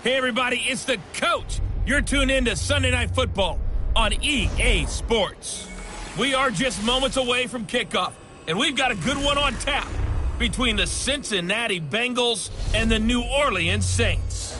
Hey, everybody, it's the coach. You're tuned in to Sunday Night Football on EA Sports. We are just moments away from kickoff, and we've got a good one on tap between the Cincinnati Bengals and the New Orleans Saints.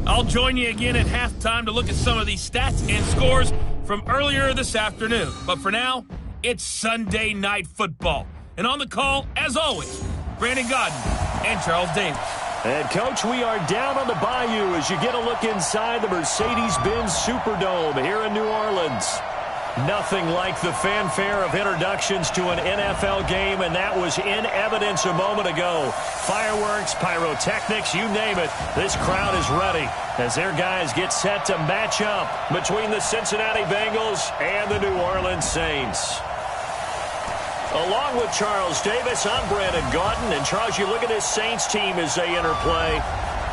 I'll join you again at halftime to look at some of these stats and scores from earlier this afternoon. But for now, it's Sunday Night Football. And on the call, as always, Brandon Godden and Charles Davis. And, Coach, we are down on the bayou as you get a look inside the Mercedes-Benz Superdome here in New Orleans. Nothing like the fanfare of introductions to an NFL game, and that was in evidence a moment ago. Fireworks, pyrotechnics, you name it. This crowd is ready as their guys get set to match up between the Cincinnati Bengals and the New Orleans Saints. Along with Charles Davis, I'm Brandon Gaudin. And, Charles, you look at this Saints team as they enter play.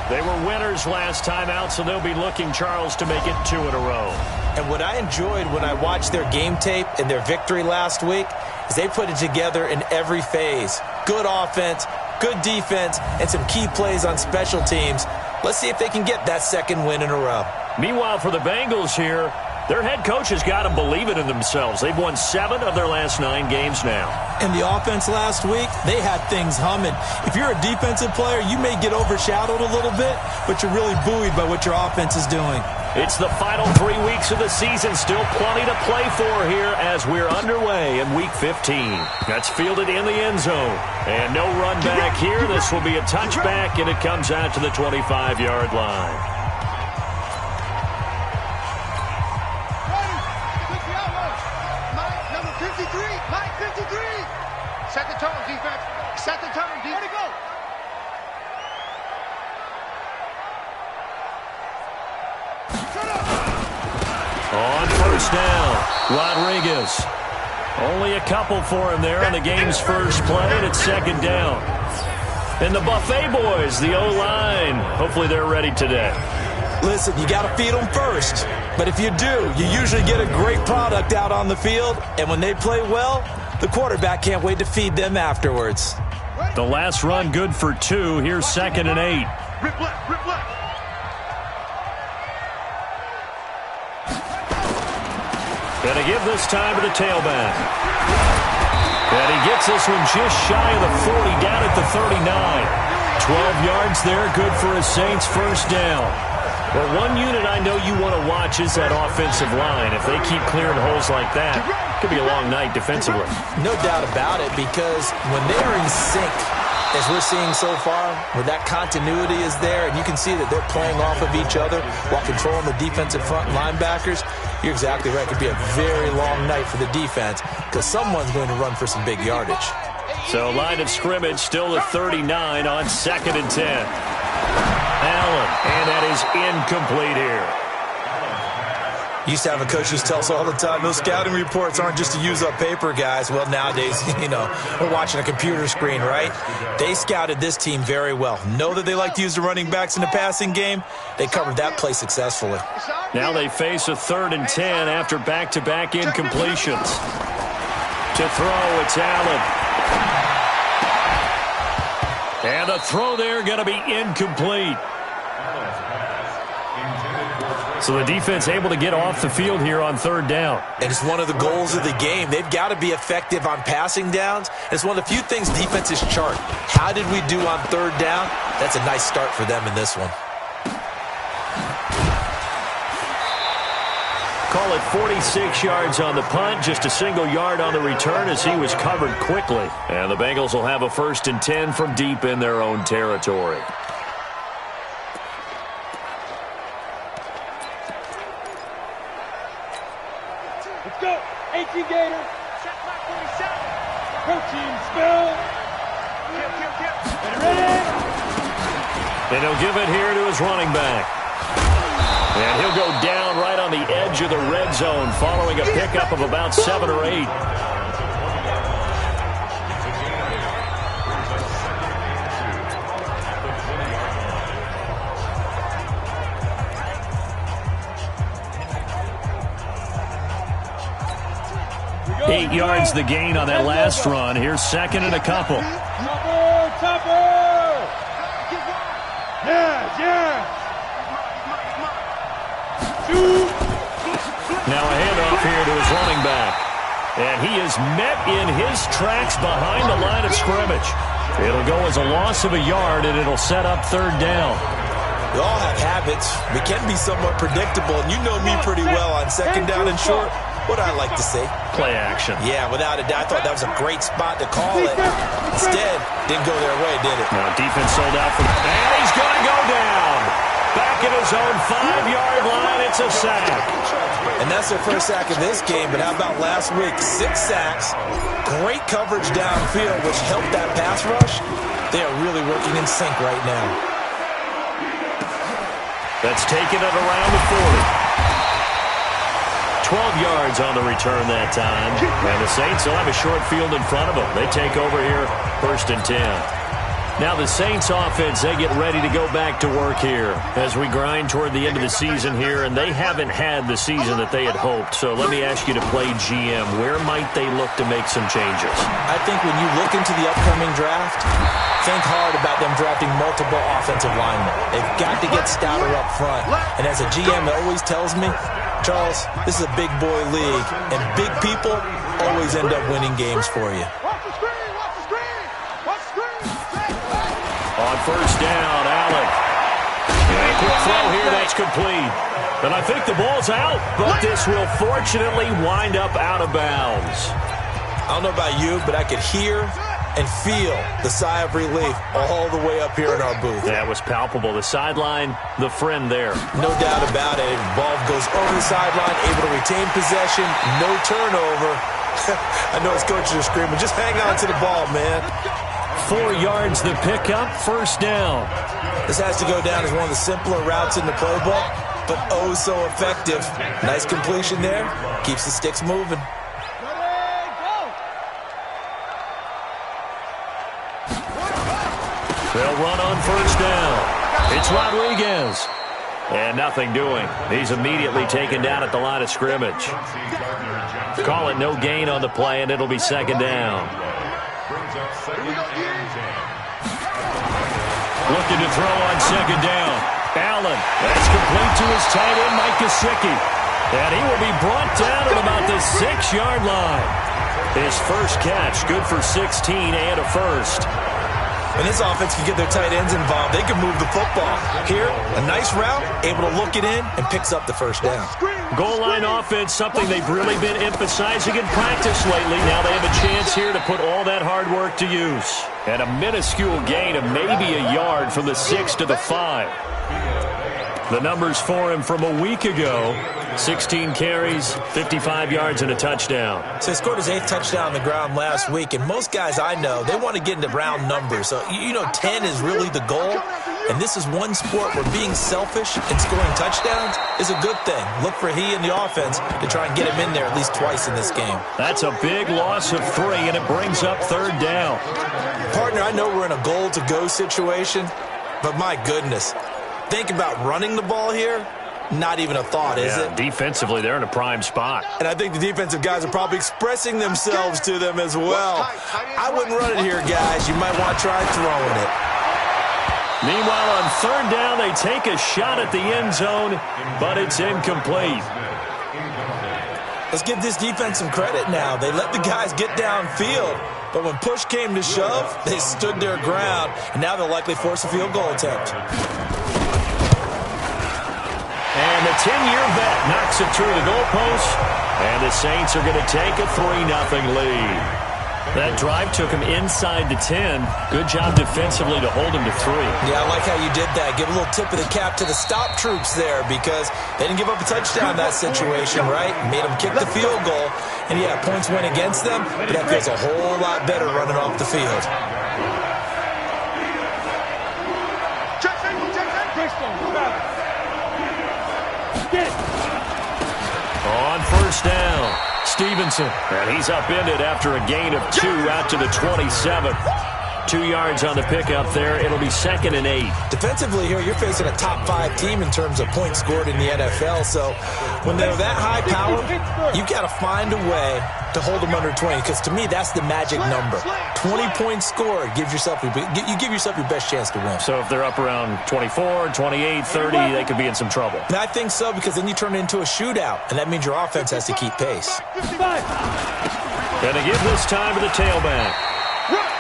They were winners last time out, so they'll be looking, Charles, to make it 2 in a row. And what I enjoyed when I watched their game tape and their victory last week is they put it together in every phase. Good offense, good defense, and some key plays on special teams. Let's see if they can get that second win in a row. Meanwhile, for the Bengals here, their head coach has got to believe it in themselves. They've won 7 of their last 9 games now. And the offense last week, they had things humming. If you're a defensive player, you may get overshadowed a little bit, but you're really buoyed by what your offense is doing. It's the final 3 weeks of the season. Still plenty to play for here as we're underway in Week 15. That's fielded in the end zone. And no run back here. This will be a touchback, and it comes out to the 25-yard line. Set the tone, defense. Set the tone, defense. Where'd it go? On first down, Rodriguez. Only a couple for him there on the game's first play, and it's second down. And the Buffet boys, the O-line, hopefully they're ready today. Listen, you got to feed them first. But if you do, you usually get a great product out on the field. And when they play well, the quarterback can't wait to feed them afterwards. The last run good for 2. Here's 2nd and 8. Rip left, rip left. Gonna give this time to the tailback. And he gets this one just shy of the 40, down at the 39. 12 yards there, good for a Saints first down. Well, one unit I know you want to watch is that offensive line. If they keep clearing holes like that, it could be a long night defensively. No doubt about it, because when they're in sync, as we're seeing so far, where that continuity is there, and you can see that they're playing off of each other while controlling the defensive front linebackers, you're exactly right. It could be a very long night for the defense because someone's going to run for some big yardage. So line of scrimmage still the 39 on 2nd and 10. Allen, and that is incomplete here. Used to have a coach who tells us all the time, those scouting reports aren't just to use up paper, guys. Well, nowadays, we're watching a computer screen, right? They scouted this team very well. Know that they like to use the running backs in the passing game. They covered that play successfully. Now they face a 3rd and 10 after back-to-back incompletions. To throw, it's Allen. And the throw there going to be incomplete. So the defense able to get off the field here on 3rd down. And it's one of the goals of the game. They've got to be effective on passing downs. It's one of the few things defenses chart. How did we do on 3rd down? That's a nice start for them in this one. Call it 46 yards on the punt, just a single yard on the return as he was covered quickly. And the Bengals will have a 1st and 10 from deep in their own territory. Let's go. 18 Gator. Set back 47. Protein spill. Ready? And he'll give it here to his running back. And he'll go down right on the edge of the red zone following a pickup of about 7 or 8. Eight yards the gain on that last run. Here's 2nd and a couple. Topper! Yeah. Now a handoff here to his running back. And he is met in his tracks behind the line of scrimmage. It'll go as a loss of a yard, and it'll set up third down. We all have habits. We can be somewhat predictable, and you know me pretty well on second down and short. What do I like to say? Play action. Yeah, without a doubt. I thought that was a great spot to call it. Instead, didn't go their way, did it? Now defense sold out for... And he's going to go down. Back at his own 5-yard line, it's a sack. And that's their first sack of this game, but how about last week? 6 sacks, great coverage downfield, which helped that pass rush. They are really working in sync right now. That's taken it around the 40. 12 yards on the return that time. And the Saints will have a short field in front of them. They take over here, 1st and 10. Now the Saints offense, they get ready to go back to work here as we grind toward the end of the season here, and they haven't had the season that they had hoped. So let me ask you to play GM. Where might they look to make some changes? I think when you look into the upcoming draft, think hard about them drafting multiple offensive linemen. They've got to get stouter up front. And as a GM, it always tells me, Charles, this is a big boy league, and big people always end up winning games for you. On first down, Allen. And a quick throw here, that's complete. And I think the ball's out, but this will fortunately wind up out of bounds. I don't know about you, but I could hear and feel the sigh of relief all the way up here in our booth. That was palpable. The sideline, the friend there. No doubt about it. Ball goes over the sideline, able to retain possession, no turnover. I know his coaches are screaming, just hang on to the ball, man. 4 yards the pickup, first down. This has to go down as one of the simpler routes in the playbook, but oh so effective. Nice completion there. Keeps the sticks moving. They'll run on first down. It's Rodriguez. And nothing doing. He's immediately taken down at the line of scrimmage. Call it no gain on the play, and it'll be second down. Looking to throw on second down. Allen. That's complete to his tight end, Mike Gesicki. And he will be brought down at about the 6-yard line. His first catch, good for 16 and a first. When this offense can get their tight ends involved, they can move the football. Here, a nice route, able to look it in, and picks up the first down. Goal line offense, something they've really been emphasizing in practice lately. Now they have a chance here to put all that hard work to use. And a minuscule gain of maybe a yard from the 6 to the 5. The numbers for him from a week ago. 16 carries, 55 yards, and a touchdown. So he scored his 8th touchdown on the ground last week, and most guys I know, they want to get into round numbers. So, 10 is really the goal, and this is one sport where being selfish and scoring touchdowns is a good thing. Look for he and the offense to try and get him in there at least twice in this game. That's a big loss of 3, and it brings up third down. Partner, I know we're in a goal-to-go situation, but my goodness, think about running the ball here. Not even a thought, is it? Defensively, they're in a prime spot. And I think the defensive guys are probably expressing themselves to them as well. I wouldn't run it here, guys. You might want to try throwing it. Meanwhile, on third down, they take a shot at the end zone, but it's incomplete. Let's give this defense some credit now. They let the guys get downfield, but when push came to shove, they stood their ground, and now they'll likely force a field goal attempt. And the 10-year vet knocks it through the goalpost, and the Saints are going to take a 3-0 lead. That drive took him inside the 10. Good job defensively to hold him to 3. Yeah, I like how you did that. Give a little tip of the cap to the stop troops there because they didn't give up a touchdown in that situation, right? Made them kick the field goal. And, yeah, points went against them, but that feels a whole lot better running off the field. On first down, Stevenson. And he's upended after a gain of 2 out to the 27. 2 yards on the pickup there. It'll be 2nd and 8. Defensively here, you're facing a top 5 team in terms of points scored in the NFL. So when they're that high power, you've got to find a way to hold them under 20. Because to me, that's the magic number. 20 points scored, you give yourself your best chance to win. So if they're up around 24, 28, 30, they could be in some trouble. And I think so, because then you turn it into a shootout, and that means your offense has to keep pace. Going to give this time to the tailback.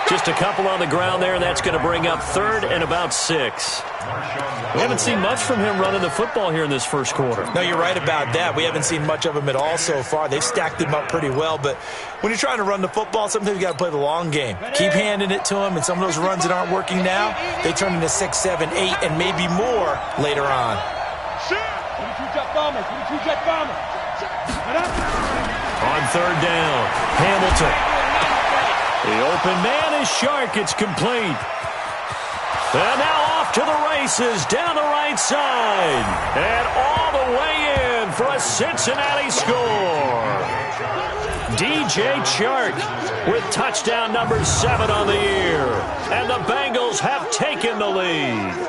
Just a couple on the ground there, and that's going to bring up 3rd and about 6. We haven't seen much from him running the football here in this first quarter. No, you're right about that. We haven't seen much of him at all so far. They've stacked him up pretty well, but when you're trying to run the football, sometimes you got to play the long game. Keep handing it to him, and some of those runs that aren't working now, they turn into 6, 7, 8, and maybe more later on. On 3rd down, Hamilton. The open man is Shark. It's complete. And now off to the races down the right side. And all the way in for a Cincinnati score. DJ Chark with touchdown number 7 on the year. And the Bengals have taken the lead.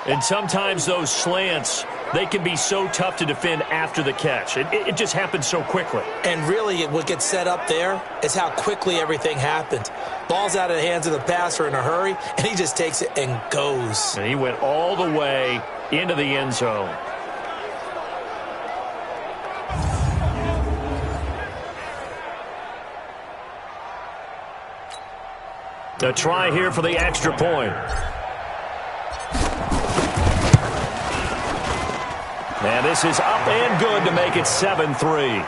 And sometimes those slants, they can be so tough to defend after the catch. It just happens so quickly. And really, what gets set up there is how quickly everything happened. Ball's out of the hands of the passer in a hurry, and he just takes it and goes. And he went all the way into the end zone. A try here for the extra point. And this is up and good to make it 7-3.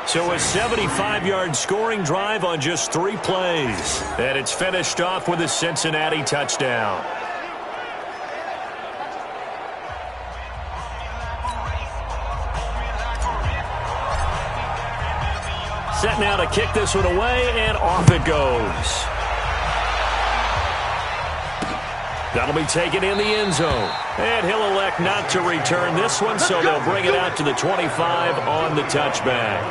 So a 75-yard scoring drive on just 3 plays. And it's finished off with a Cincinnati touchdown. Set now to kick this one away, and off it goes. That'll be taken in the end zone. And he'll elect not to return this one, so they'll bring it out to the 25 on the touchback.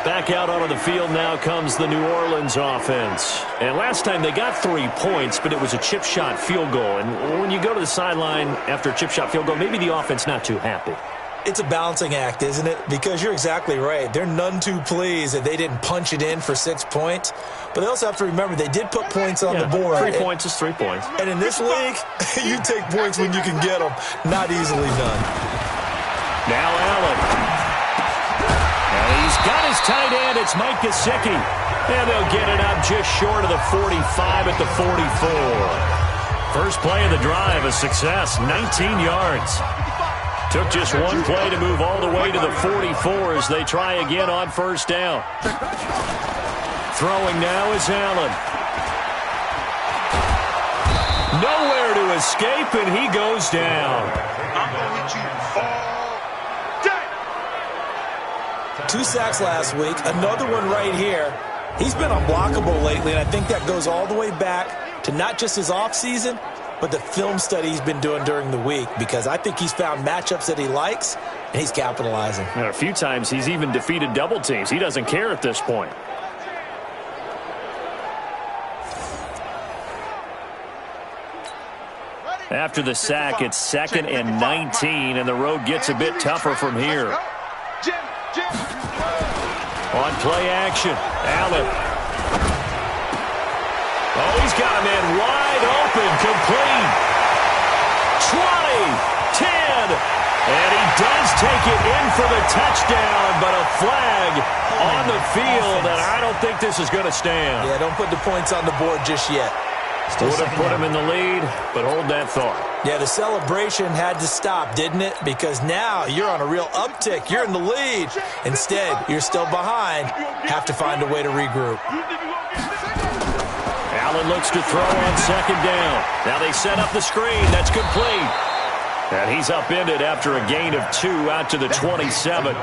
Back out onto the field now comes the New Orleans offense. And last time they got 3 points, but it was a chip shot field goal. And when you go to the sideline after a chip shot field goal, maybe the offense not too happy. It's a balancing act, isn't it? Because you're exactly right. They're none too pleased that they didn't punch it in for 6 points. But they also have to remember they did put points on the board. 3 points is 3 points. And in this league, you take points when you can get them. Not easily done. Now Allen. And he's got his tight end. It's Mike Gesicki. And they'll get it up just short of the 45 at the 44. First play of the drive, a success, 19 yards. Took just 1 play to move all the way to the 44 as they try again on first down. Throwing now is Allen. Nowhere to escape, and he goes down. I'm going to hit you all day. 2 sacks last week, another one right here. He's been unblockable lately, and I think that goes all the way back to not just his offseason, but the film study he's been doing during the week, because I think he's found matchups that he likes, and he's capitalizing. And a few times he's even defeated double teams. He doesn't care at this point. After the sack, it's 2nd and 19, and the road gets a bit tougher from here. On play action, Allen. Oh, he's got a man wide open, complete. 20, 10, and he does take it in for the touchdown, but a flag on the field, and I don't think this is going to stand. Yeah, don't put the points on the board just yet. Would have put him in the lead, but hold that thought. Yeah, the celebration had to stop, didn't it? Because now you're on a real uptick. You're in the lead. Instead, you're still behind. Have to find a way to regroup. Allen looks to throw on 2nd down. Now they set up the screen. That's complete. And he's upended after a gain of 2 out to the 27.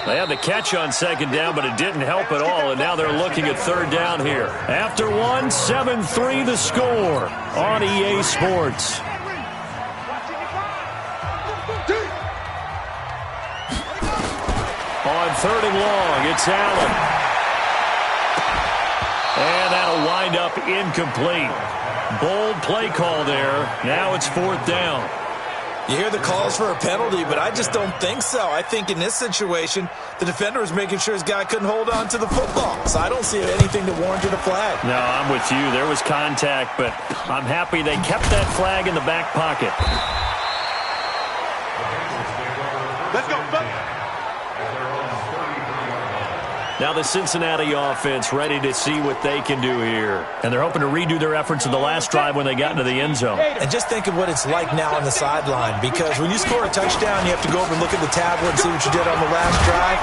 They had the catch on 2nd down, but it didn't help at all, and now they're looking at 3rd down here. After 1, 7-3 the score on EA Sports. On 3rd and long, it's Allen. And that'll wind up incomplete. Bold play call there. Now it's 4th down. You hear the calls for a penalty, but I just don't think so. I think in this situation, the defender was making sure his guy couldn't hold on to the football. So I don't see anything that warranted a flag. No, I'm with you. There was contact, but I'm happy they kept that flag in the back pocket. Let's go, buddy. Now the Cincinnati offense ready to see what they can do here. And they're hoping to redo their efforts in the last drive when they got into the end zone. And just think of what it's like now on the sideline, because when you score a touchdown, you have to go over and look at the tablet and see what you did on the last drive.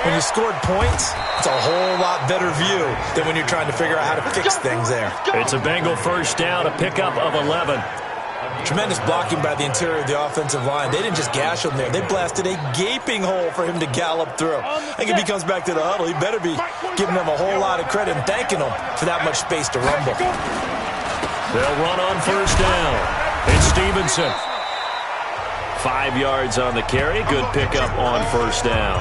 When you scored points, it's a whole lot better view than when you're trying to figure out how to fix things there. It's a Bengal first down, a pickup of 11. Tremendous blocking by the interior of the offensive line. They didn't just gash him there. They blasted a gaping hole for him to gallop through. I think if he comes back to the huddle, he better be giving them a whole lot of credit and thanking them for that much space to rumble. They'll run on first down. It's Stevenson. 5 yards on the carry. Good pickup on first down.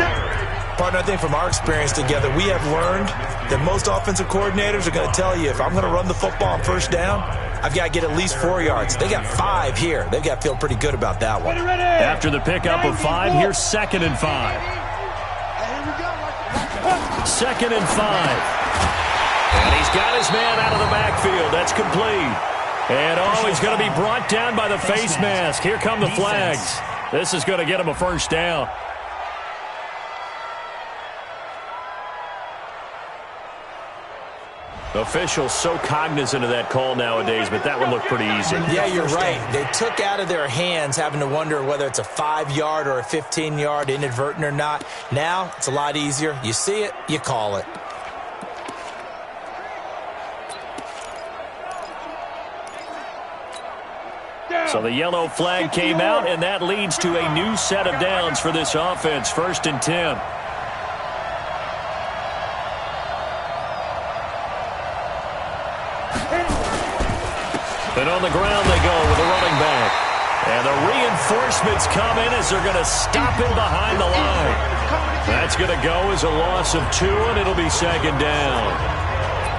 Partner, I think from our experience together, we have learned that most offensive coordinators are going to tell you, if I'm going to run the football on first down, I've got to get at least 4 yards. They got 5 here. They've got to feel pretty good about that one. After the pickup of 5, here's 2nd and 5. 2nd and 5. And he's got his man out of the backfield. That's complete. And, he's going to be brought down by the face mask. Here come the flags. This is going to get him a first down. Officials so cognizant of that call nowadays, but that one looked pretty easy. Yeah, you're right. They took out of their hands having to wonder whether it's a 5-yard or a 15-yard, inadvertent or not. Now, it's a lot easier. You see it, you call it. So the yellow flag came out, and that leads to a new set of downs for this offense. 1st and 10. And on the ground they go with a running back. And the reinforcements come in as they're going to stop him behind the line. That's going to go as a loss of 2, and it'll be 2nd down.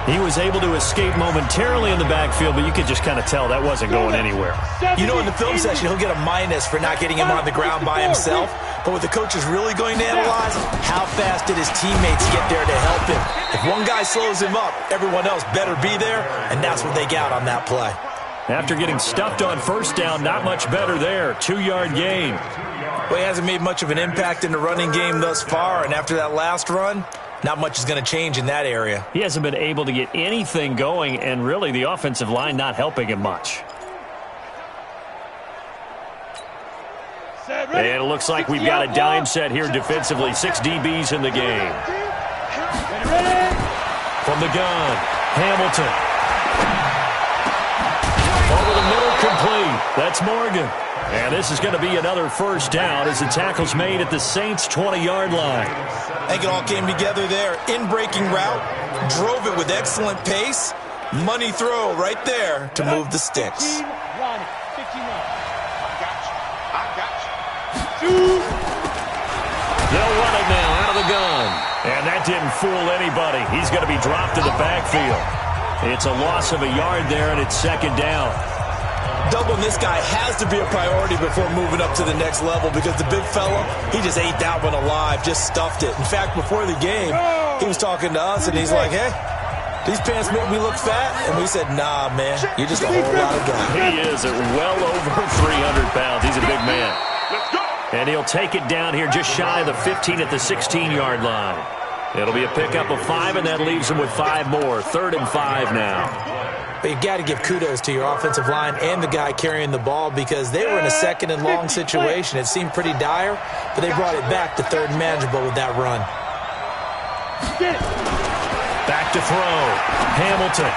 He was able to escape momentarily in the backfield, but you could just kind of tell that wasn't going anywhere. You know, in the film session, he'll get a minus for not getting him on the ground by himself. But what the coach is really going to analyze, how fast did his teammates get there to help him? If one guy slows him up, everyone else better be there, and that's what they got on that play. After getting stuffed on first down, not much better there. 2-yard gain. Well, he hasn't made much of an impact in the running game thus far, and after that last run, not much is going to change in that area. He hasn't been able to get anything going, and really the offensive line not helping him much. And it looks like we've got a dime set here defensively. 6 DBs in the game. From the gun, Hamilton. Over the middle, complete. That's Morgan. And this is going to be another first down as the tackle's made at the Saints' 20-yard line. I think it all came together there. In-breaking route, drove it with excellent pace. Money throw right there to move the sticks. They'll run it now out of the gun. And that didn't fool anybody. He's going to be dropped to the backfield. It's a loss of a yard there, and it's 2nd down. Doubling this guy has to be a priority before moving up to the next level, because the big fella, he just ate that one alive, just stuffed it. In fact, before the game, he was talking to us, and he's like, hey, these pants make me look fat. And we said, nah, man, you're just a whole lot of guy. He is at well over 300 pounds. He's a big man. And he'll take it down here just shy of the 15 at the 16-yard line. It'll be a pickup of 5, and that leaves him with 5 more. 3rd and 5 now. But you've got to give kudos to your offensive line and the guy carrying the ball, because they were in a 2nd and long situation. It seemed pretty dire, but they brought it back to 3rd and manageable with that run. Back to throw. Hamilton.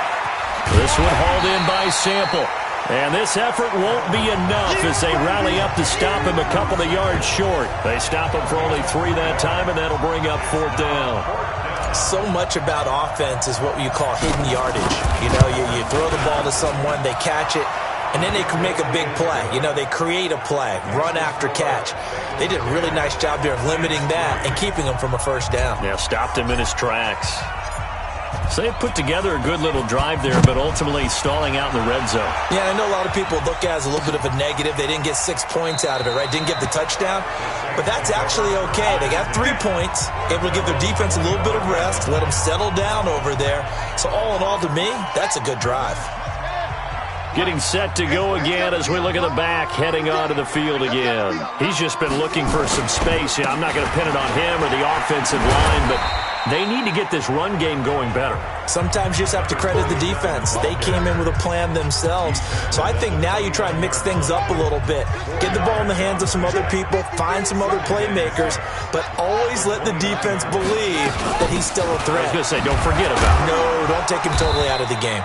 This one hauled in by Sample. And this effort won't be enough as they rally up to stop him a couple of yards short. They stop him for only 3 that time, and that'll bring up 4th down. So much about offense is what you call hidden yardage. You know, you throw the ball to someone, they catch it, and then they can make a big play. You know, they create a play, run after catch. They did a really nice job there of limiting that and keeping him from a first down. Yeah, stopped him in his tracks. So they put together a good little drive there, but ultimately stalling out in the red zone. Yeah, I know a lot of people look at it as a little bit of a negative. They didn't get 6 points out of it, right? Didn't get the touchdown. But that's actually okay. They got 3 points, able to give their defense a little bit of rest, let them settle down over there. So all in all, to me, that's a good drive. Getting set to go again as we look at the back, heading onto the field again. He's just been looking for some space. Yeah, I'm not going to pin it on him or the offensive line, but they need to get this run game going better. Sometimes you just have to credit the defense. They came in with a plan themselves. So I think now you try and mix things up a little bit. Get the ball in the hands of some other people, find some other playmakers, but always let the defense believe that he's still a threat. I was going to say, don't forget about it. No, don't take him totally out of the game.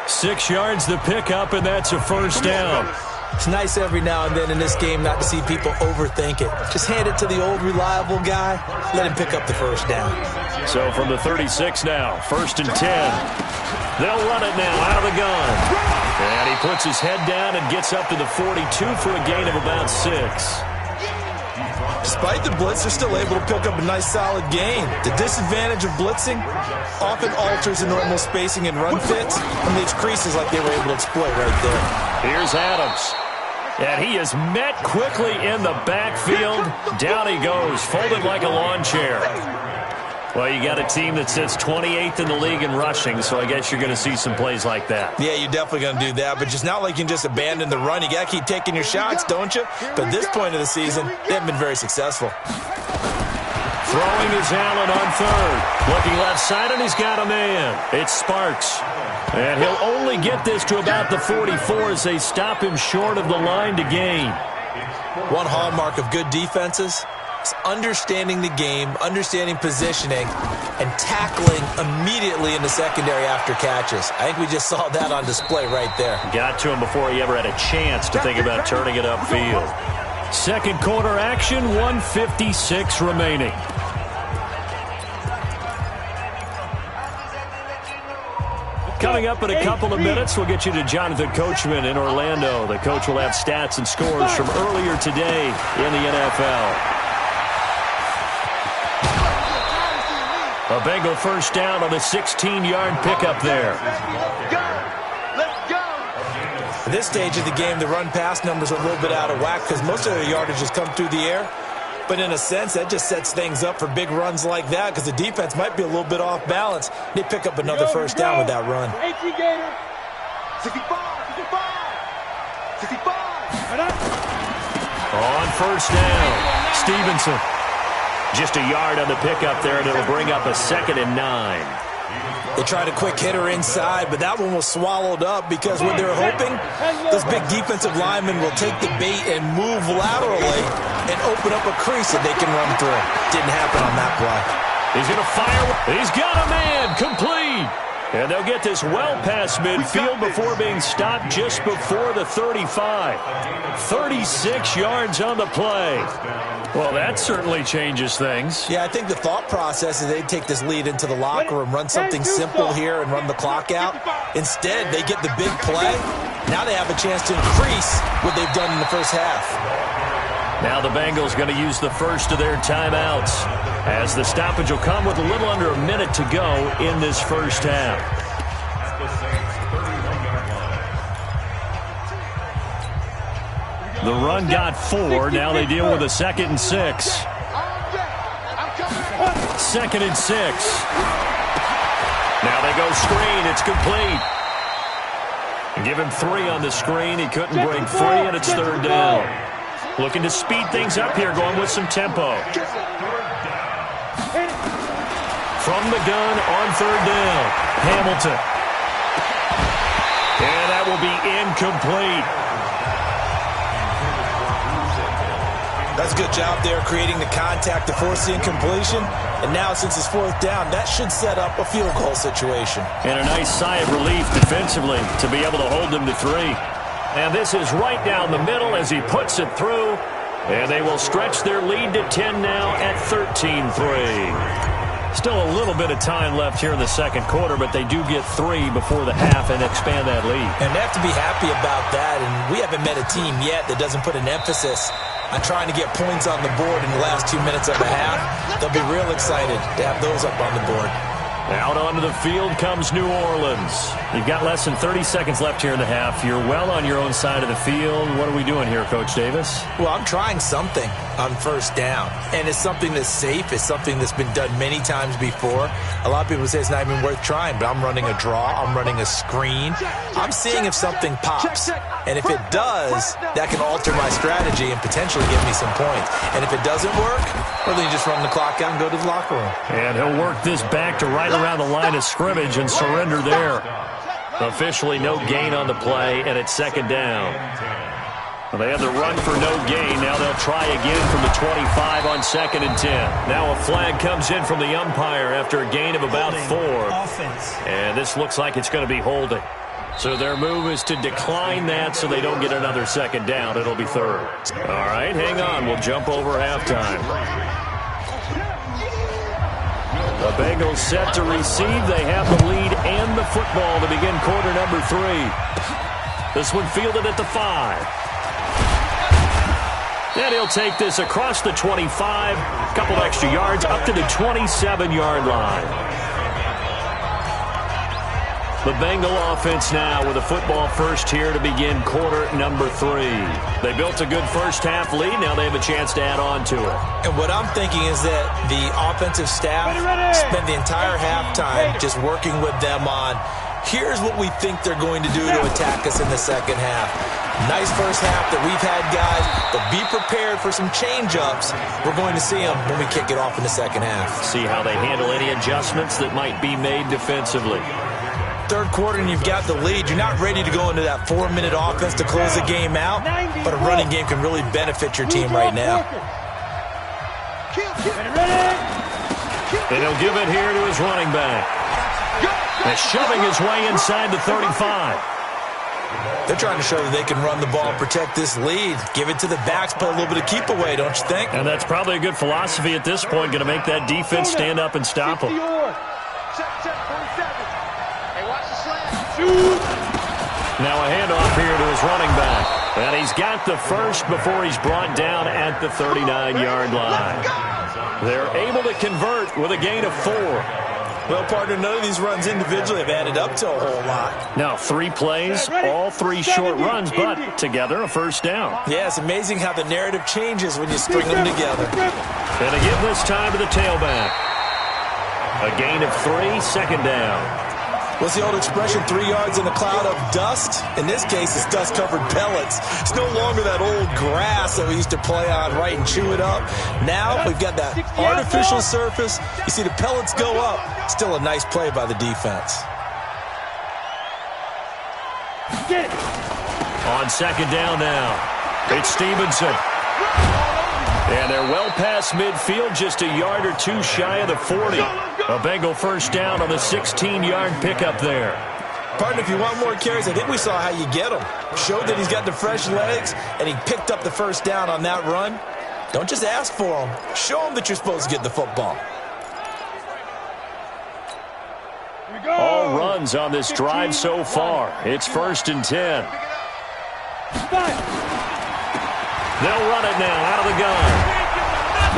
6 yards the pickup, and that's a first down. It's nice every now and then in this game not to see people overthink it. Just hand it to the old reliable guy. Let him pick up the first down. So from the 36 now, 1st and 10. They'll run it now out of the gun. And he puts his head down and gets up to the 42 for a gain of about 6. Despite the blitz, they're still able to pick up a nice solid gain. The disadvantage of blitzing often alters the normal spacing and run fits and leaves creases like they were able to exploit right there. Here's Adams. And he is met quickly in the backfield. Down he goes, folded like a lawn chair. Well, you got a team that sits 28th in the league in rushing, so I guess you're going to see some plays like that. Yeah, you're definitely going to do that, but just not like you can just abandon the run. You got to keep taking your shots, don't you? But at this point of the season, they haven't been very successful. Throwing is Allen on 3rd. Looking left side, and he's got a man. It's Sparks. And he'll only get this to about the 44 as they stop him short of the line to gain. One hallmark of good defenses is understanding the game, understanding positioning, and tackling immediately in the secondary after catches. I think we just saw that on display right there. Got to him before he ever had a chance to think about turning it upfield. Second quarter action, 1:56 remaining. Coming up in a couple of minutes, we'll get you to Jonathan Coachman in Orlando. The coach will have stats and scores from earlier today in the NFL. A Bengal first down on a 16-yard pickup there. Let's go. At this stage of the game, the run-pass numbers are a little bit out of whack because most of their yardage has come through the air. But in a sense, that just sets things up for big runs like that because the defense might be a little bit off balance. They pick up another first down with that run. 18 Gator. 65, 65, 65. On first down, Stevenson. Just a yard on the pickup there, and it'll bring up a 2nd and 9. They tried a quick hitter inside, but that one was swallowed up because what they're hoping, those big defensive linemen will take the bait and move laterally and open up a crease that they can run through. Didn't happen on that play. He's going to fire. He's got a man. Complete. And they'll get this well past midfield before being stopped just before the 35. 36 yards on the play. Well, that certainly changes things. Yeah, I think the thought process is they'd take this lead into the locker room, run something simple here and run the clock out. Instead, they get the big play. Now they have a chance to increase what they've done in the first half. Now the Bengals going to use the first of their timeouts as the stoppage will come with a little under a minute to go in this first half. The run got 4. Now they deal with a 2nd and 6. 2nd and 6. Now they go screen. It's complete. Give him 3 on the screen. He couldn't break free, and it's 3rd down. Looking to speed things up here, going with some tempo. From the gun on 3rd down, Hamilton. And that will be incomplete. That's a good job there creating the contact to force the incompletion. And now since it's 4th down, that should set up a field goal situation. And a nice sigh of relief defensively to be able to hold them to 3. And this is right down the middle as he puts it through. And they will stretch their lead to 10 now at 13-3. Still a little bit of time left here in the second quarter, but they do get 3 before the half and expand that lead. And they have to be happy about that, and we haven't met a team yet that doesn't put an emphasis on trying to get points on the board in the last 2 minutes of a half. They'll be real excited to have those up on the board. Out onto the field comes New Orleans. You've got less than 30 seconds left here in the half. You're well on your own side of the field. What are we doing here, Coach Davis? Well, I'm trying something on first down, and it's something that's safe. It's something that's been done many times before. A lot of people say it's not even worth trying, but I'm running a draw. I'm running a screen. I'm seeing if something pops, and if it does, that can alter my strategy and potentially give me some points. And if it doesn't work, well, then you just run the clock out and go to the locker room. And he'll work this back to right around the line of scrimmage and surrender there. Officially no gain on the play, and it's second down. Well, they had the run for no gain. Now they'll try again from the 25 on 2nd and 10. Now a flag comes in from the umpire after a gain of about 4. And this looks like it's going to be holding. So their move is to decline that so they don't get another second down. It'll be 3rd. All right, hang on. We'll jump over halftime. The Bengals set to receive. They have the lead and the football to begin quarter number 3. This one fielded at the 5. And he'll take this across the 25. A couple of extra yards up to the 27-yard line. The Bengal offense now with a football first here to begin quarter number 3. They built a good first half lead. Now they have a chance to add on to it. And what I'm thinking is that the offensive staff spent the entire halftime just working with them on, here's what we think they're going to do to attack us in the second half. Nice first half that we've had, guys, but be prepared for some change-ups. We're going to see them when we kick it off in the second half. See how they handle any adjustments that might be made defensively. Third quarter and you've got the lead. You're not ready to go into that 4-minute offense to close the game out, but a running game can really benefit your team right now. And he'll give it here to his running back. And shoving his way inside the 35. They're trying to show that they can run the ball and protect this lead. Give it to the backs, play a little bit of keep away, don't you think? And that's probably a good philosophy at this point, going to make that defense stand up and stop them. Now a handoff here to his running back. And he's got the first before he's brought down at the 39-yard line. They're able to convert with a gain of 4. Well, partner, none of these runs individually have added up to a whole lot. Now 3 plays, all 3 short runs, but together a first down. Yeah, it's amazing how the narrative changes when you string them together. And again this time to the tailback. A gain of 3, second down. What's the old expression, 3 yards in a cloud of dust? In this case, it's dust-covered pellets. It's no longer that old grass that we used to play on, right, and chew it up. Now we've got that artificial surface. You see the pellets go up. Still a nice play by the defense. On second down now, it's Stevenson. And they're well past midfield, just a yard or 2 shy of the 40. A Bengal first down on the 16-yard pickup there. Partner, if you want more carries, I think we saw how you get him. Showed that he's got the fresh legs, and he picked up the first down on that run. Don't just ask for him. Show him that you're supposed to get the football. All runs on this drive so far. It's 1st and 10. They'll run it now out of the gun.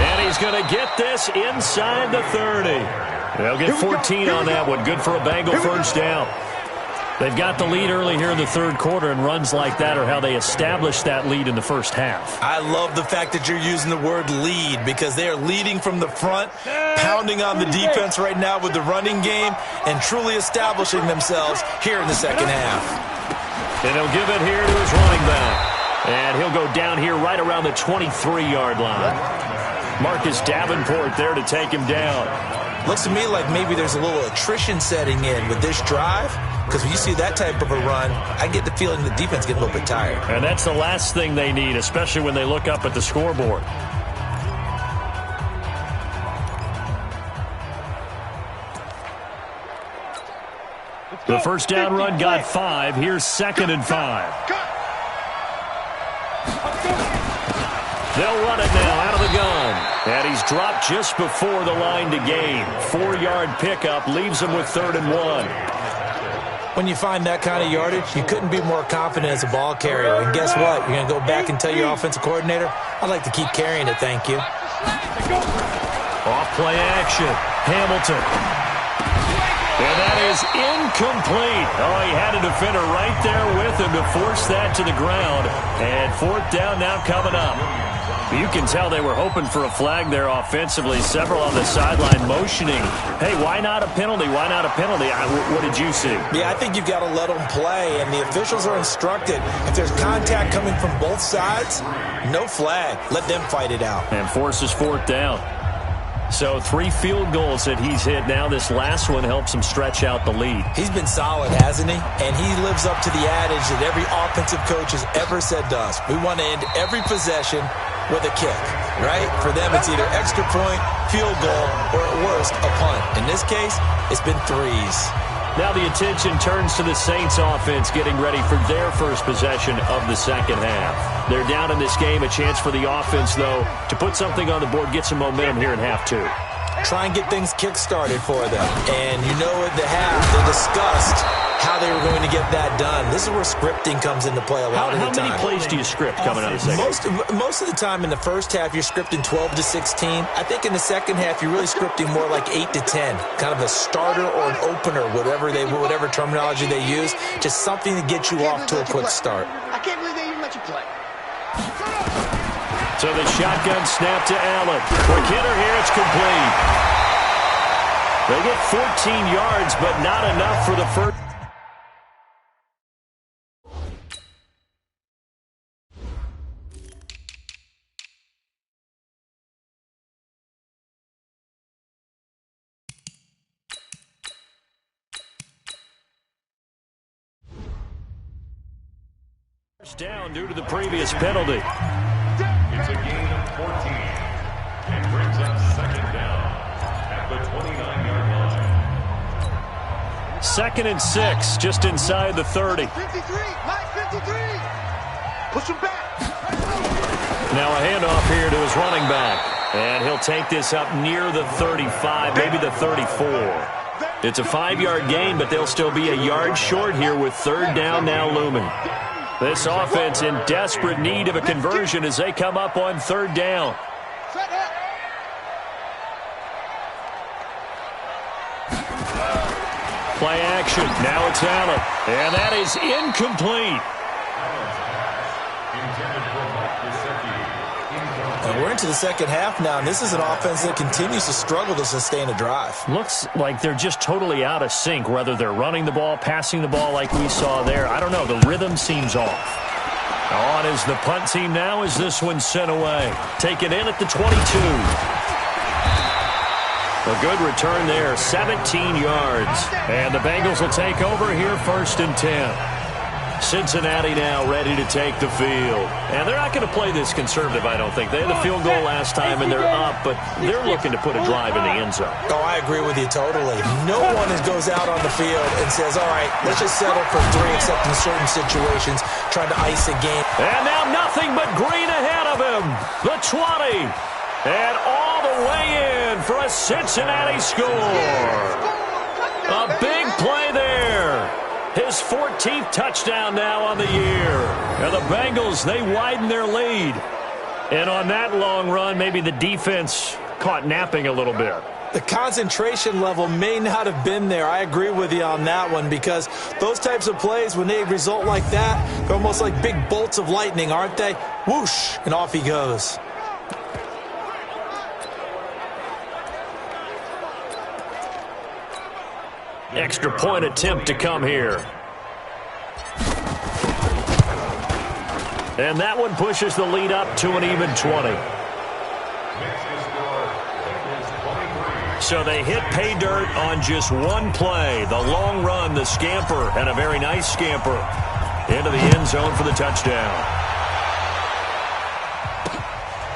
And he's going to get this inside the 30. They'll get 14 on that one. Good for a Bengal first down. They've got the lead early here in the third quarter, and runs like that are how they establish that lead in the first half. I love the fact that you're using the word lead, because they are leading from the front, pounding on the defense right now with the running game, and truly establishing themselves here in the second half. And he'll give it here to his running back. And he'll go down here right around the 23-yard line. Marcus Davenport there to take him down. Looks to me like maybe there's a little attrition setting in with this drive, because when you see that type of a run, I get the feeling the defense gets a little bit tired. And that's the last thing they need, especially when they look up at the scoreboard. The first down run got 5. Here's 2nd and 5. They'll run it now out of the gun. And he's dropped just before the line to gain. 4-yard pickup leaves him with 3rd and 1. When you find that kind of yardage, you couldn't be more confident as a ball carrier. And guess what? You're going to go back and tell your offensive coordinator, I'd like to keep carrying it, thank you. Off play action. Hamilton. And that is incomplete. Oh, he had a defender right there with him to force that to the ground. And 4th down now coming up. You can tell they were hoping for a flag there offensively. Several on the sideline motioning. Hey, why not a penalty? Why not a penalty? What did you see? Yeah, I think you've got to let them play, and the officials are instructed. If there's contact coming from both sides, no flag. Let them fight it out. And forces 4th down. So 3 field goals that he's hit now. This last one helps him stretch out the lead. He's been solid, hasn't he? And he lives up to the adage that every offensive coach has ever said to us. We want to end every possession with a kick, right? For them, it's either extra point, field goal, or at worst, a punt. In this case, it's been 3s. Now the attention turns to the Saints offense getting ready for their first possession of the second half. They're down in this game. A chance for the offense, though, to put something on the board, get some momentum here in half 2. Try and get things kick-started for them. And you know at the half, they discussed how they were going to get that done. This is where scripting comes into play a lot of the time. How many plays do you script coming out of the second? Most of the time in the first half, you're scripting 12 to 16. I think in the second half, you're really scripting more like 8 to 10. Kind of a starter or an opener, whatever terminology they use. Just something to get you off to a quick start. I can't believe they even let you play. So the shotgun snap to Allen. Quick hitter here, it's complete. They get 14 yards, but not enough for the first. Down due to the previous penalty. It's a gain of 14 and brings up 2nd down at the 29-yard line. 2nd and 6, just inside the 30. 53, line 53. Push him back. Now a handoff here to his running back. And he'll take this up near the 35, maybe the 34. It's a 5-yard gain, but they'll still be a yard short here with 3rd down now looming. This offense in desperate need of a conversion as they come up on 3rd down. Play action. Now it's Allen. And that is incomplete. And we're into the second half now, and this is an offense that continues to struggle to sustain a drive. Looks like they're just totally out of sync, whether they're running the ball, passing the ball like we saw there. I don't know. The rhythm seems off. On is the punt team now as this one's sent away. Taken in at the 22. A good return there, 17 yards. And the Bengals will take over here 1st and 10. Cincinnati now ready to take the field. And they're not going to play this conservative, I don't think. They had the field goal last time, and they're up, but they're looking to put a drive in the end zone. Oh, I agree with you totally. No one goes out on the field and says, all right, let's just settle for 3, except in certain situations, trying to ice a game. And now nothing but green ahead of him. The 20. And all the way in for a Cincinnati score. A big play there. His 14th touchdown now on the year. And the Bengals, they widen their lead. And on that long run, maybe the defense caught napping a little bit. The concentration level may not have been there. I agree with you on that one, because those types of plays, when they result like that, they're almost like big bolts of lightning, aren't they? Whoosh, and off he goes. Extra point attempt to come here. And that one pushes the lead up to an even 20. So they hit pay dirt on just one play. The long run, the scamper, and a very nice scamper into the end zone for the touchdown.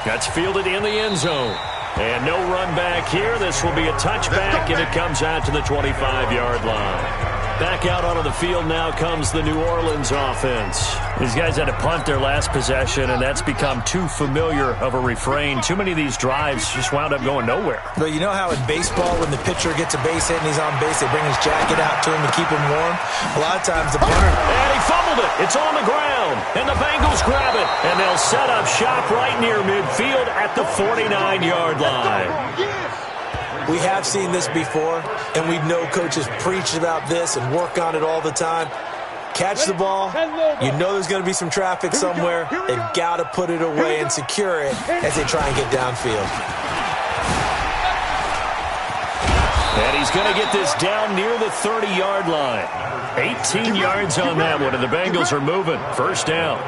That's fielded in the end zone. And no run back here. This will be a touchback, and it comes out to the 25-yard line. Back out onto the field now comes the New Orleans offense. These guys had to punt their last possession, and that's become too familiar of a refrain. Too many of these drives just wound up going nowhere. But you know how in baseball, when the pitcher gets a base hit and he's on base, they bring his jacket out to him to keep him warm? A lot of times the punter... And he fumbled it. It's on the ground. And the Bengals grab it. And they'll set up shop right near midfield at the 49-yard line. We have seen this before, and we know coaches preach about this and work on it all the time. Catch the ball. You know there's going to be some traffic somewhere. They've got to put it away and secure it as they try and get downfield. And he's going to get this down near the 30-yard line. 18 yards on that one, and the Bengals are moving. First down.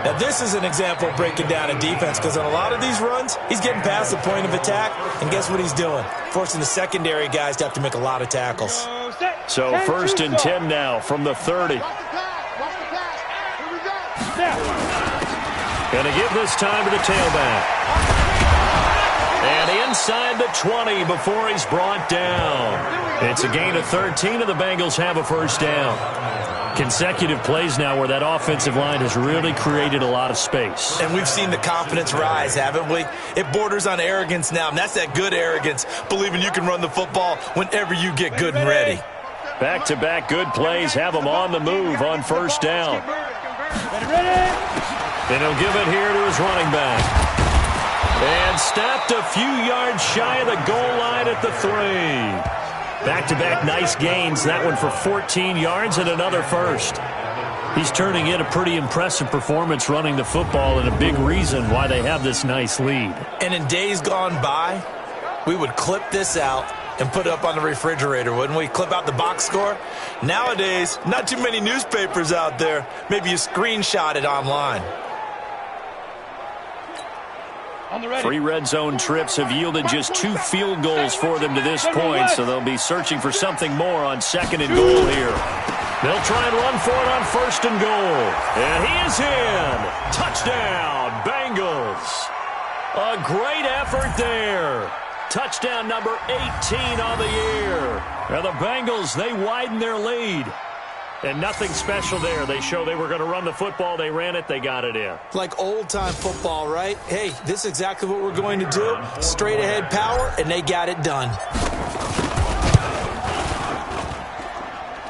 Now, this is an example of breaking down a defense, because on a lot of these runs, he's getting past the point of attack, and guess what he's doing? Forcing the secondary guys to have to make a lot of tackles. So first and 10 now from the 30. Going to give this time to the tailback. And inside the 20 before he's brought down. It's a gain of 13, and the Bengals have a first down. Consecutive plays now where that offensive line has really created a lot of space. And we've seen the confidence rise, haven't we? It borders on arrogance now, and that's that good arrogance, believing you can run the football whenever you get good and ready. Back-to-back good plays have them on the move on first down. And he'll give it here to his running back. And stopped a few yards shy of the goal line at the 3. Back-to-back nice gains, that one for 14 yards and another first. He's turning in a pretty impressive performance running the football, and a big reason why they have this nice lead. And in days gone by, we would clip this out and put it up on the refrigerator, wouldn't we? Clip out the box score. Nowadays, not too many newspapers out there. Maybe you screenshot it online. 3 red zone trips have yielded just 2 field goals for them to this point, so they'll be searching for something more on second and goal here. They'll try and run for it on first and goal. And he is in. Touchdown, Bengals. A great effort there. Touchdown number 18 on the year. Now the Bengals, they widen their lead. And nothing special there. They show they were going to run the football. They ran it. They got it in. Like old-time football, right? Hey, this is exactly what we're going to do. Straight-ahead power, and they got it done.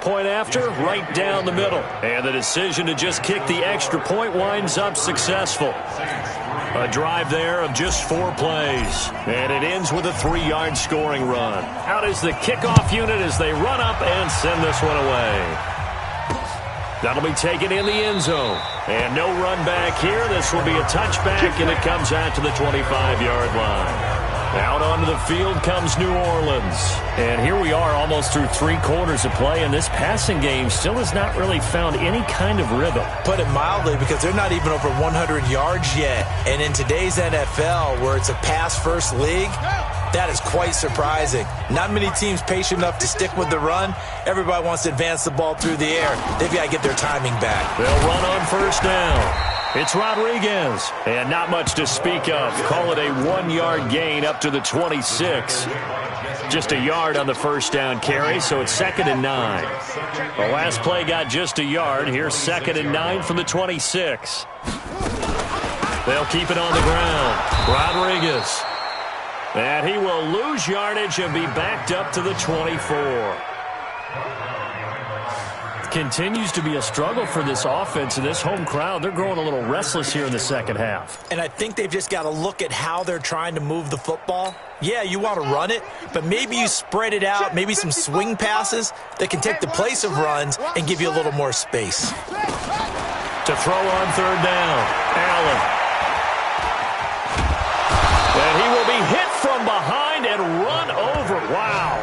Point after, right down the middle. And the decision to just kick the extra point winds up successful. A drive there of just 4 plays. And it ends with a 3-yard scoring run. Out is the kickoff unit as they run up and send this one away. That'll be taken in the end zone. And no run back here. This will be a touchback, and it comes out to the 25-yard line. Out onto the field comes New Orleans. And here we are almost through 3 quarters of play, and this passing game still has not really found any kind of rhythm. Put it mildly, because they're not even over 100 yards yet. And in today's NFL, where it's a pass-first league, that is quite surprising. Not many teams patient enough to stick with the run. Everybody wants to advance the ball through the air. They've got to get their timing back. They'll run on first down. It's Rodriguez, and not much to speak of. Call it a 1-yard gain up to the 26. Just a yard on the first down carry, so it's 2nd and 9. The last play got just a yard. Here's 2nd and 9 from the 26. They'll keep it on the ground. Rodriguez. And he will lose yardage and be backed up to the 24. Continues to be a struggle for this offense and this home crowd. They're growing a little restless here in the second half. And I think they've just got to look at how they're trying to move the football. Yeah, you want to run it, but maybe you spread it out, maybe some swing passes that can take the place of runs and give you a little more space. To throw on third down, Allen. And he will be hit from behind and run over. Wow.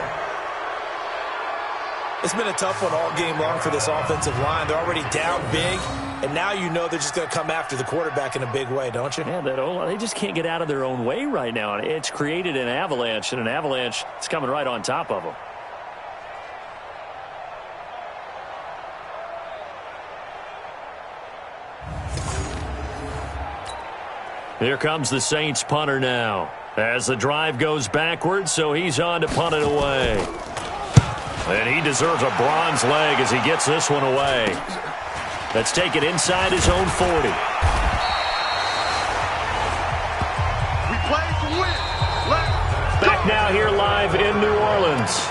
It's been a tough one all game long for this offensive line. They're already down big, and now you know they're just going to come after the quarterback in a big way, don't you? Yeah, they just can't get out of their own way right now. It's created an avalanche, and an avalanche is coming right on top of them. Here comes the Saints punter now. As the drive goes backwards, so he's on to punt it away. And he deserves a bronze leg as he gets this one away. Let's take it inside his own 40. We play to win. Back now here live in New Orleans.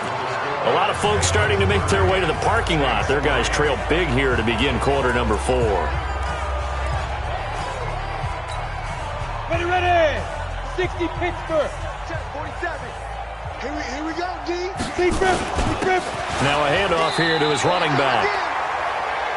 A lot of folks starting to make their way to the parking lot. Their guys trail big here to begin quarter number 4. Ready. 60 Pittsburgh. 47. Here we go, D. Deep rip. Now a handoff here to his running back.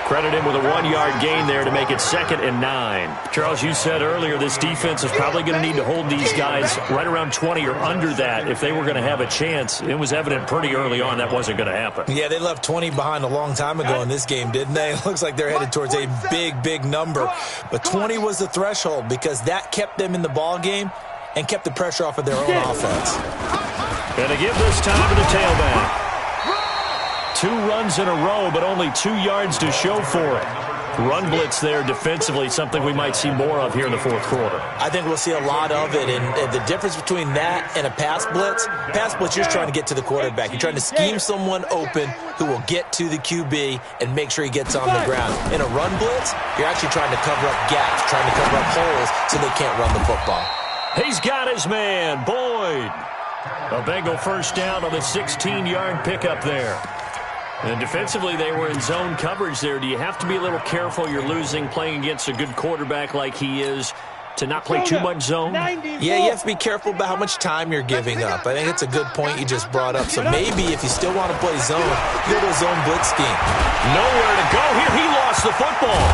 Credit him with a 1-yard gain there to make it 2nd and 9. Charles, you said earlier this defense is probably going to need to hold these guys right around 20 or under that if they were going to have a chance. It was evident pretty early on that wasn't going to happen. Yeah, they left 20 behind a long time ago in this game, didn't they? It looks like they're headed towards a big number. But 20 was the threshold because that kept them in the ball game and kept the pressure off of their own offense. And to give this time to the tailback. 2 runs in a row, but only 2 yards to show for it. Run blitz there defensively, something we might see more of here in the 4th quarter. I think we'll see a lot of it, and the difference between that and a pass blitz, you're just trying to get to the quarterback. You're trying to scheme someone open who will get to the QB and make sure he gets on the ground. In a run blitz, you're actually trying to cover up gaps, trying to cover up holes so they can't run the football. He's got his man, Boyd. A Bengal first down on the 16-yard pickup there. And defensively, they were in zone coverage there. Do you have to be a little careful? You're losing playing against a good quarterback like he is to not play too much zone? Yeah, you have to be careful about how much time you're giving up. I think it's a good point you just brought up. So maybe if you still want to play zone, go to a zone blitz scheme. Nowhere to go here. He lost the football.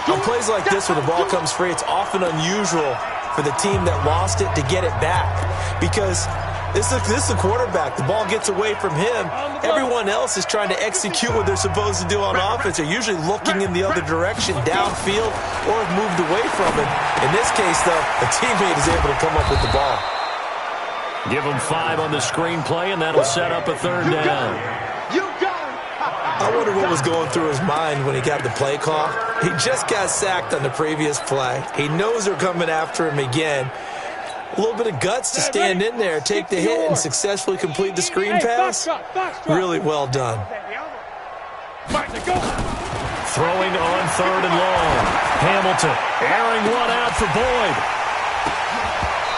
On plays like this where the ball comes free, it's often unusual for the team that lost it to get it back because this is the quarterback. The ball gets away from him. Everyone else is trying to execute what they're supposed to do on offense. They're usually looking in the other direction, downfield, or have moved away from it. In this case, though, a teammate is able to come up with the ball. Give him 5 on the screenplay, and that'll set up a 3rd down. I wonder what was going through his mind when he got the play call. He just got sacked on the previous play. He knows they're coming after him again. A little bit of guts to stand in there, take the hit, and successfully complete the screen pass. Really well done. Throwing on 3rd and long. Hamilton airing one out for Boyd.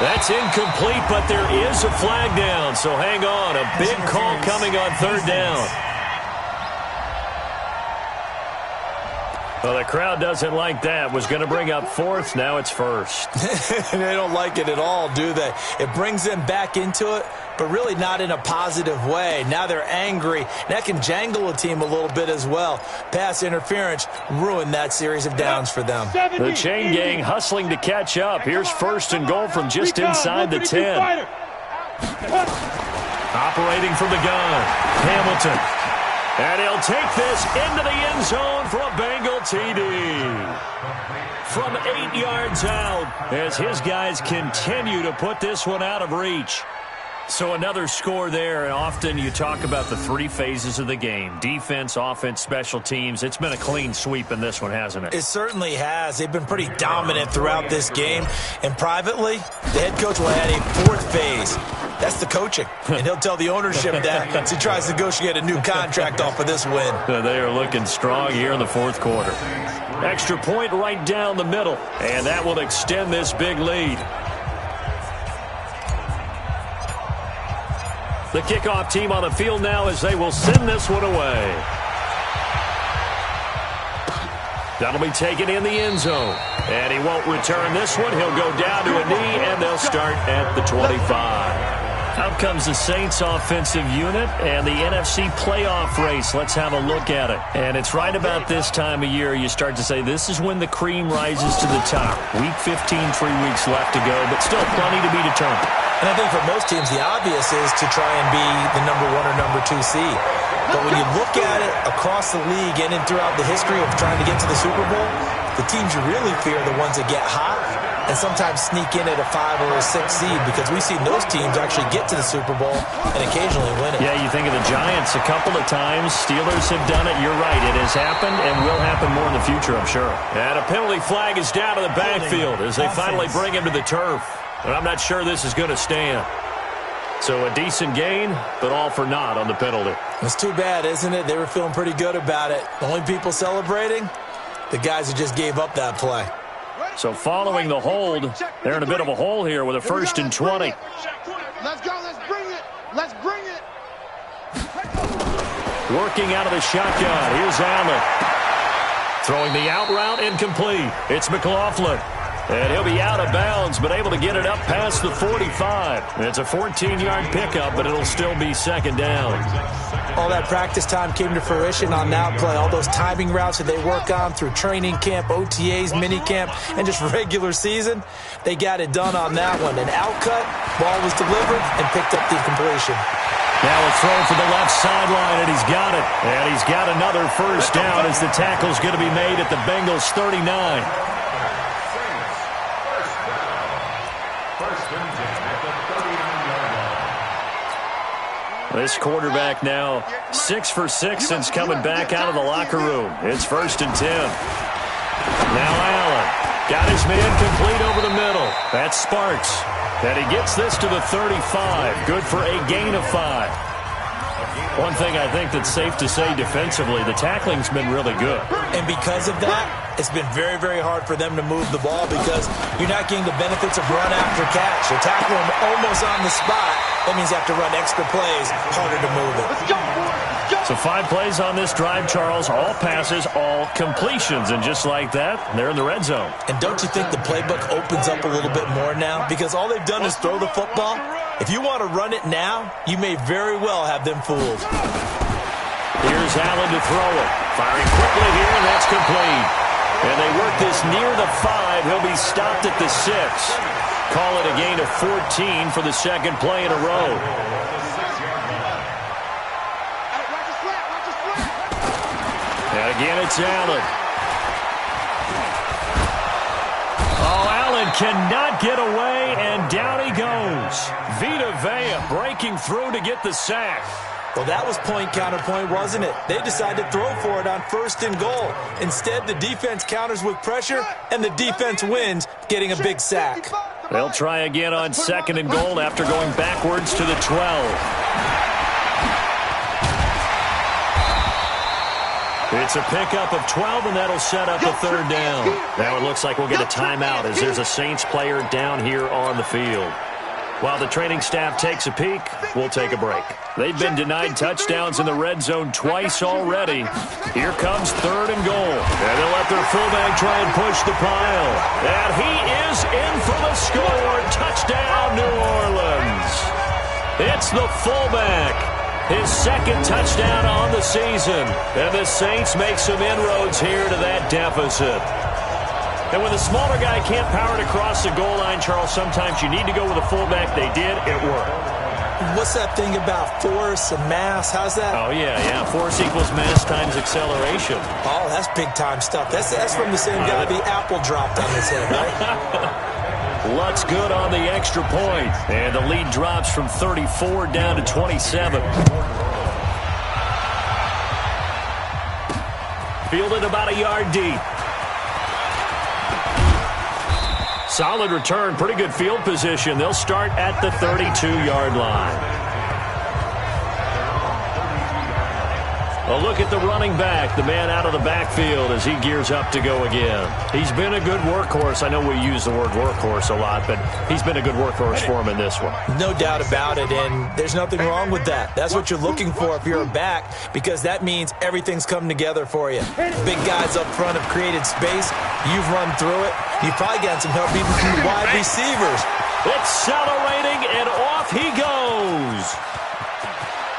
That's incomplete, but there is a flag down, so hang on. A big call coming on 3rd down. Well, the crowd doesn't like that. Was going to bring up 4th. Now it's 1st. They don't like it at all, do they? It brings them back into it, but really not in a positive way. Now they're angry. That can jangle a team a little bit as well. Pass interference ruined that series of downs for them. The chain gang hustling to catch up. Here's 1st and goal from just inside the 10. Operating from the gun. Hamilton. And he'll take this into the end zone for a Bengal TD. From 8 yards out as his guys continue to put this one out of reach. So another score there, and often you talk about the 3 phases of the game. Defense, offense, special teams. It's been a clean sweep in this one, hasn't it? It certainly has. They've been pretty dominant throughout this game. And privately, the head coach will add a 4th phase. That's the coaching. And he'll tell the ownership that as he tries to negotiate a new contract off of this win. They are looking strong here in the 4th quarter. Extra point right down the middle. And that will extend this big lead. The kickoff team on the field now as they will send this one away. That'll be taken in the end zone. And he won't return this one. He'll go down to a knee, and they'll start at the 25. Out comes the Saints offensive unit and the NFC playoff race. Let's have a look at it. And it's right about this time of year you start to say this is when the cream rises to the top. Week 15, 3 weeks left to go, but still plenty to be determined. And I think for most teams, the obvious is to try and be the number 1 or number 2 seed. But when you look at it across the league and throughout the history of trying to get to the Super Bowl, the teams you really fear are the ones that get hot and sometimes sneak in at a 5 or a 6 seed, because we've seen those teams actually get to the Super Bowl and occasionally win it. Yeah, you think of the Giants a couple of times. Steelers have done it. You're right. It has happened and will happen more in the future, I'm sure. And a penalty flag is down to the backfield as they finally bring him to the turf. But I'm not sure this is going to stand. So a decent gain, but all for naught on the penalty. It's too bad, isn't it? They were feeling pretty good about it. The only people celebrating, the guys who just gave up that play. So following the hold, they're in a bit of a hole here with a 1st and 20. Let's go. Let's bring it. Let's bring it. Working out of the shotgun. Here's Allen. Throwing the out route, incomplete. It's McLaughlin. And he'll be out of bounds, but able to get it up past the 45. It's a 14-yard pickup, but it'll still be 2nd down. All that practice time came to fruition on that play. All those timing routes that they work on through training camp, OTAs, minicamp, and just regular season, they got it done on that one. An outcut, ball was delivered, and picked up the completion. Now a throw for the left sideline, and he's got it. And he's got another 1st down as the tackle's going to be made at the Bengals' 39. This quarterback now 6 for 6 since coming back out of the locker room. It's 1st and 10. Now Allen got his man complete over the middle. That's Sparks. And he gets this to the 35. Good for a gain of 5. One thing I think that's safe to say defensively, the tackling's been really good. And because of that, it's been very, very hard for them to move the ball because you're not getting the benefits of run after catch. You're tackling them almost on the spot. That means you have to run extra plays, harder to move it. So 5 plays on this drive, Charles. All passes, all completions. And just like that, they're in the red zone. And don't you think the playbook opens up a little bit more now? Because all they've done is throw the football. If you want to run it now, you may very well have them fooled. Here's Allen to throw it. Firing quickly here, and that's complete. And they work this near the 5. He'll be stopped at the 6. Call it a gain of 14 for the 2nd play in a row. And again, it's Allen. Oh, Allen cannot get away, and down he goes. Vita Vea breaking through to get the sack. Well, that was point counterpoint, wasn't it? They decided to throw for it on 1st and goal. Instead, the defense counters with pressure, and the defense wins, getting a big sack. They'll try again on 2nd and goal after going backwards to the 12. It's a pickup of 12, and that'll set up a 3rd down. Now it looks like we'll get a timeout as there's a Saints player down here on the field. While the training staff takes a peek, we'll take a break. They've been denied touchdowns in the red zone twice already. Here comes 3rd and goal. And they'll let their fullback try and push the pile. And he is in for the score. Touchdown, New Orleans. It's the fullback. His 2nd touchdown on the season. And the Saints make some inroads here to that deficit. And when the smaller guy can't power it across the goal line, Charles, sometimes you need to go with a fullback. They did. It worked. What's that thing about force and mass? How's that? Oh, yeah. Force equals mass times acceleration. Oh, that's big-time stuff. That's from the same guy the apple dropped on his head, right? Lutz good on the extra point. And the lead drops from 34 down to 27. Fielded about a yard deep. Solid return, pretty good field position. They'll start at the 32-yard line. A look at the running back, the man out of the backfield as he gears up to go again. He's been a good workhorse. I know we use the word workhorse a lot, but he's been a good workhorse for him in this one. No doubt about it, and there's nothing wrong with that. That's what you're looking for if you're a back, because that means everything's come together for you. Big guys up front have created space. You've run through it. You've probably got some help even from the wide receivers. Accelerating, and off he goes.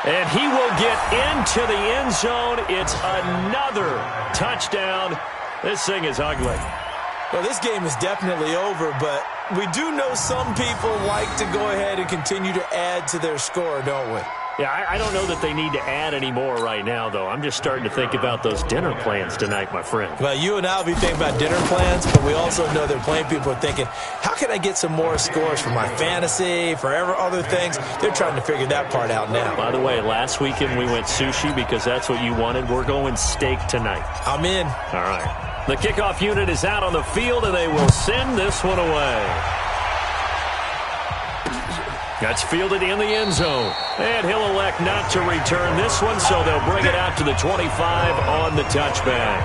And he will get into the end zone. It's another touchdown. This thing is ugly. Well, this game is definitely over, but we do know some people like to go ahead and continue to add to their score, don't we? Yeah, I don't know that they need to add any more right now, though. I'm just starting to think about those dinner plans tonight, my friend. Well, you and I will be thinking about dinner plans, but we also know that plenty of people are thinking, how can I get some more scores for my fantasy, for other things? They're trying to figure that part out now. By the way, last weekend we went sushi because that's what you wanted. We're going steak tonight. I'm in. All right. The kickoff unit is out on the field, and they will send this one away. That's fielded in the end zone. And he'll elect not to return this one, so they'll bring it out to the 25 on the touchback.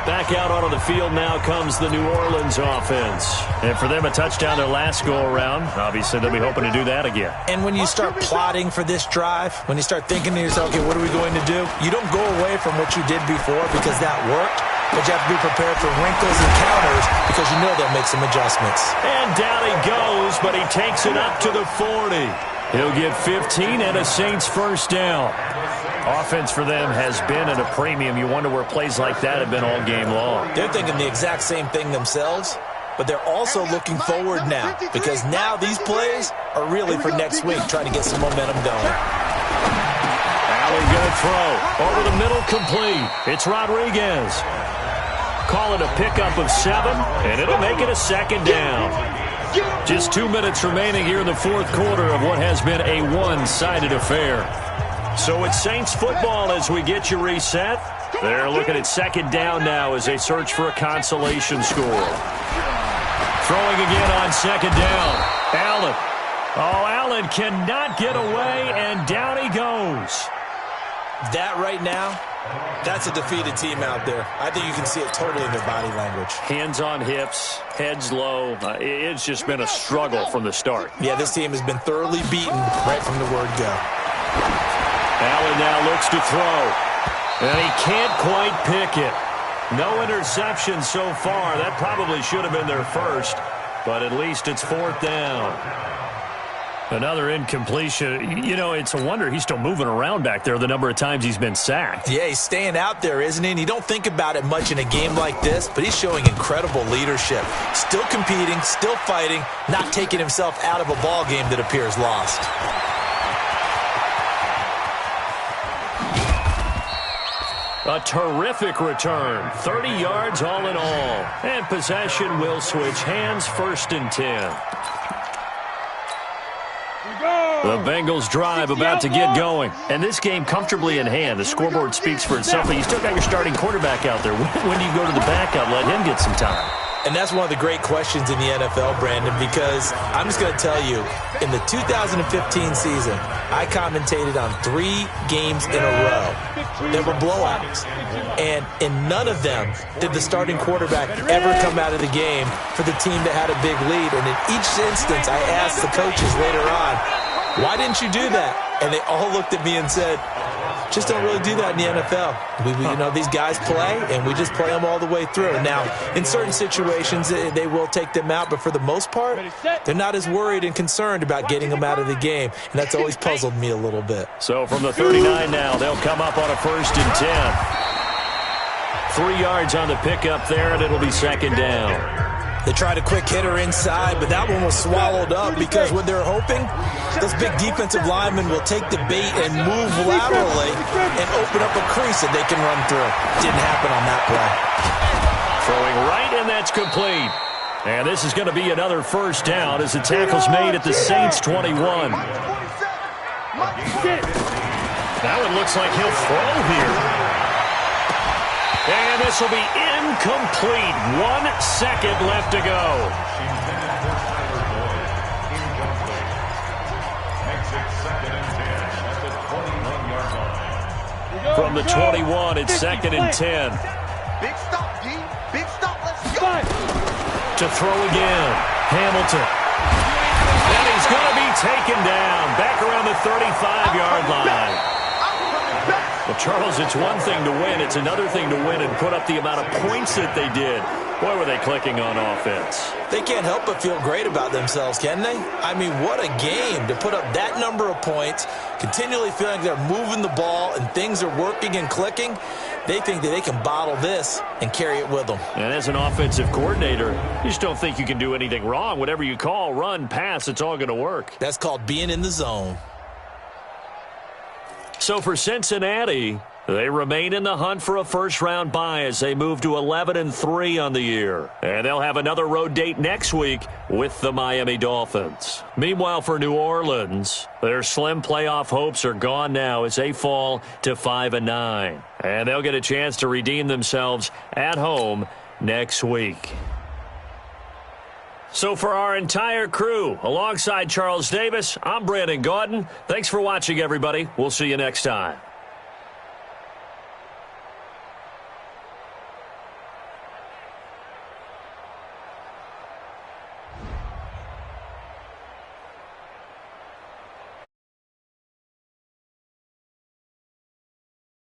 Back out onto the field now comes the New Orleans offense. And for them, a touchdown their last go-around. Obviously, they'll be hoping to do that again. And when you start plotting for this drive, when you start thinking to yourself, okay, what are we going to do? You don't go away from what you did before because that worked. But you have to be prepared for wrinkles and counters because you know they'll make some adjustments. And down he goes, but he takes it up to the 40. He'll get 15 and a Saints first down. Offense for them has been at a premium. You wonder where plays like that have been all game long. They're thinking the exact same thing themselves, but they're also looking forward now because now these plays are really for next week, trying to get some momentum going. Allen going to throw. Over the middle, complete. It's Rodriguez. Call it a pickup of 7, and it'll make it a second down. Just 2 minutes remaining here in the fourth quarter of what has been a one-sided affair. So it's Saints football as we get you reset. They're looking at second down now as they search for a consolation score. Throwing again on second down. Allen. Oh, Allen cannot get away, and down he goes. That right now, that's a defeated team out there. I think you can see it totally in their body language. Hands on hips, heads low. It's just been a struggle from the start. Yeah, this team has been thoroughly beaten right from the word go. Allen now looks to throw, and he can't quite pick it. No interception so far. That probably should have been their first, but at least it's fourth down. Another incompletion. You know, it's a wonder he's still moving around back there the number of times he's been sacked. Yeah, he's staying out there, isn't he? And you don't think about it much in a game like this, but he's showing incredible leadership. Still competing, still fighting, not taking himself out of a ball game that appears lost. A terrific return. 30 yards all in all. And possession will switch hands, 1st and 10. The Bengals drive about to get going. And this game comfortably in hand. The scoreboard speaks for itself, but you still got your starting quarterback out there. When do you go to the backup, let him get some time? And that's one of the great questions in the NFL, Brandon, because I'm just going to tell you, in the 2015 season, I commentated on 3 games in a row. There were blowouts. And in none of them did the starting quarterback ever come out of the game for the team that had a big lead. And in each instance, I asked the coaches later on, why didn't you do that? And they all looked at me and said, just don't really do that in the NFL. You know, these guys play, and we just play them all the way through. Now, in certain situations, they will take them out, but for the most part, they're not as worried and concerned about getting them out of the game, and that's always puzzled me a little bit. So from the 39 now, they'll come up on a 1st and 10. 3 yards on the pickup there, and it'll be second down. They tried a quick hitter inside, but that one was swallowed up because what they're hoping, those big defensive linemen will take the bait and move laterally and open up a crease that they can run through. Didn't happen on that play. Throwing right, and that's complete. And this is going to be another first down as the tackle's made at the Saints 21. Now it looks like he'll throw here. And this will be incomplete. 1 second left to go. From the 21, it's 2nd and 10. Big stop, D. Big stop. Let's go. To throw again. Hamilton. And he's going to be taken down. Back around the 35-yard line. Well, Charles, it's one thing to win. It's another thing to win and put up the amount of points that they did. Boy, were they clicking on offense. They can't help but feel great about themselves, can they? I mean, what a game to put up that number of points, continually feeling they're moving the ball and things are working and clicking. They think that they can bottle this and carry it with them. And as an offensive coordinator, you just don't think you can do anything wrong. Whatever you call, run, pass, it's all going to work. That's called being in the zone. So for Cincinnati, they remain in the hunt for a first-round bye as they move to 11-3 on the year. And they'll have another road date next week with the Miami Dolphins. Meanwhile, for New Orleans, their slim playoff hopes are gone now as they fall to 5-9. And they'll get a chance to redeem themselves at home next week. So for our entire crew, alongside Charles Davis, I'm Brandon Gaudin. Thanks for watching, everybody. We'll see you next time.